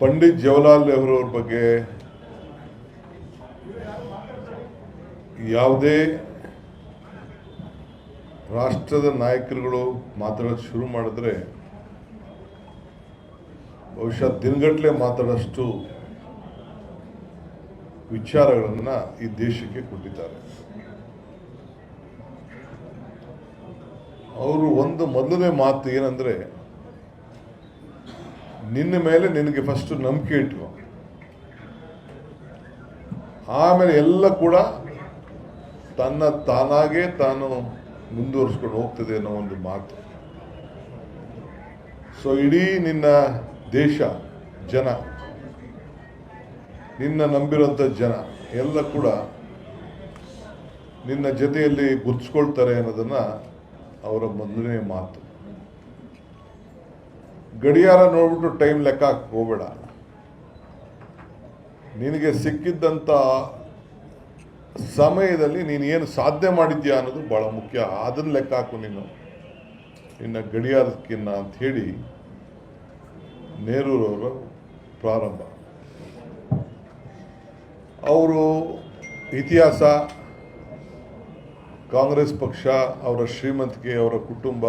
ಪಂಡಿತ್ ಜವಾಹರ್ಲಾಲ್ ನೆಹರು ಅವ್ರ ಬಗ್ಗೆ ಯಾವುದೇ ರಾಷ್ಟ್ರದ ನಾಯಕರುಗಳು ಮಾತಾಡೋದು ಶುರು ಮಾಡಿದ್ರೆ ಬಹುಶಃ ದಿನಗಟ್ಟಲೆ ಮಾತಾಡೋಷ್ಟು ವಿಚಾರಗಳನ್ನು ಈ ದೇಶಕ್ಕೆ ಕೊಟ್ಟಿದ್ದಾರೆ. ಅವರು ಒಂದು ಮೊದಲನೇ ಮಾತು ಏನಂದ್ರೆ, ನಿನ್ನ ಮೇಲೆ ನಿನಗೆ ಫಸ್ಟ್ ನಂಬಿಕೆ ಇಟ್ಕೊ, ಆಮೇಲೆ ಎಲ್ಲ ಕೂಡ ತಾನಾಗೆ ತಾನು ಮುಂದುವರಿಸ್ಕೊಂಡು ಹೋಗ್ತದೆ ಅನ್ನೋ ಒಂದು ಮಾತು. ಸೊ ಇಡೀ ನಿನ್ನ ದೇಶ ಜನ, ನಿನ್ನ ನಂಬಿರುವಂಥ ಜನ ಎಲ್ಲ ಕೂಡ ನಿನ್ನ ಜೊತೆಯಲ್ಲಿ ಗುರ್ತಿಸ್ಕೊಳ್ತಾರೆ ಅನ್ನೋದನ್ನ ಅವರ ಮೊದಲನೇ ಮಾತು. ಗಡಿಯಾರ ನೋಡ್ಬಿಟ್ಟು ಟೈಮ್ ಲೆಕ್ಕ ಹಾಕಕ್ಕೆ ಹೋಗಬೇಡ. ನಿನಗೆ ಸಿಕ್ಕಿದ್ದಂಥ ಸಮಯದಲ್ಲಿ ನೀನು ಏನು ಸಾಧನೆ ಮಾಡಿದ್ಯಾ ಅನ್ನೋದು ಬಹಳ ಮುಖ್ಯ. ಅದನ್ನ ಲೆಕ್ಕ ಹಾಕು ನೀನು ನಿನ್ನ ಗಡಿಯಾರಕ್ಕಿನ್ನ ಅಂತ ಹೇಳಿ ನೆಹರೂರವರ ಪ್ರಾರಂಭ. ಅವರು ಇತಿಹಾಸ, ಕಾಂಗ್ರೆಸ್ ಪಕ್ಷ, ಅವರ ಶ್ರೀಮಂತಿಕೆ, ಅವರ ಕುಟುಂಬ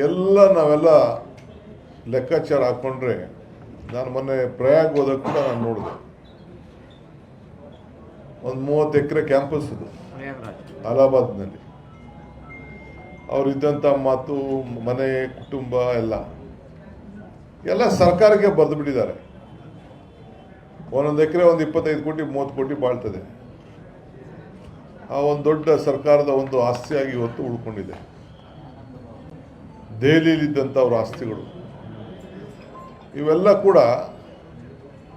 ಎಲ್ಲ ನಾವೆಲ್ಲ ಲೆಕ್ಕಾಚಾರ ಹಾಕ್ಕೊಂಡ್ರೆ, ನಾನು ಮೊನ್ನೆ ಪ್ರಯಾಗ್ ಹೋದಾಗ ಕೂಡ ನಾನು ನೋಡಿದೆ, ಒಂದು 30 ಎಕರೆ ಕ್ಯಾಂಪಸ್ ಇದು ಅಲಹಾಬಾದ್ನಲ್ಲಿ. ಅವರಿದ್ದಂಥ ಮಾತು, ಮನೆ, ಕುಟುಂಬ ಎಲ್ಲ ಸರ್ಕಾರಕ್ಕೆ ಬರೆದು ಬಿಟ್ಟಿದ್ದಾರೆ. ಒಂದೊಂದು ಎಕರೆ ಒಂದು 25 ಕೋಟಿ 30 ಕೋಟಿ ಬಾಳ್ತದೆ. ಆ ಒಂದು ದೊಡ್ಡ ಸರ್ಕಾರದ ಒಂದು ಆಸ್ತಿಯಾಗಿ ಇವತ್ತು ಉಳ್ಕೊಂಡಿದೆ. ದೆಹಲಿಯಲ್ಲಿದ್ದಂಥ ಅವರ ಆಸ್ತಿಗಳು ಇವೆಲ್ಲ ಕೂಡ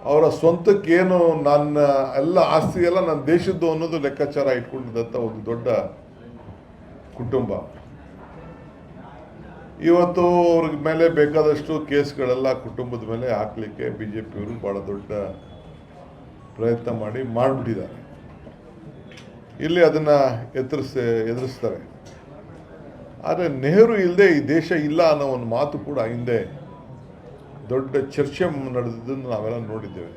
ಅವರ ಸ್ವಂತಕ್ಕೇನು, ನನ್ನ ಎಲ್ಲ ಆಸ್ತಿ ಎಲ್ಲ ನನ್ನ ದೇಶದ್ದು ಅನ್ನೋದು ಲೆಕ್ಕಾಚಾರ ಇಟ್ಕೊಂಡಿದ್ದಂಥ ಒಂದು ದೊಡ್ಡ ಕುಟುಂಬ. ಇವತ್ತು ಅವ್ರ ಮೇಲೆ ಬೇಕಾದಷ್ಟು ಕೇಸ್ಗಳೆಲ್ಲ ಕುಟುಂಬದ ಮೇಲೆ ಹಾಕ್ಲಿಕ್ಕೆ ಬಿಜೆಪಿಯವರು ಬಹಳ ದೊಡ್ಡ ಪ್ರಯತ್ನ ಮಾಡಿಬಿಟ್ಟಿದ್ದಾರೆ. ಇಲ್ಲಿ ಅದನ್ನ ಎದುರಿಸ್ತಾರೆ. ಆದರೆ ನೆಹರು ಇಲ್ಲದೆ ಈ ದೇಶ ಇಲ್ಲ ಅನ್ನೋ ಒಂದು ಮಾತು ಕೂಡ ಹಿಂದೆ ದೊಡ್ಡ ಚರ್ಚೆ ನಡೆದಿದ್ದನ್ನು ನಾವೆಲ್ಲ ನೋಡಿದ್ದೇವೆ.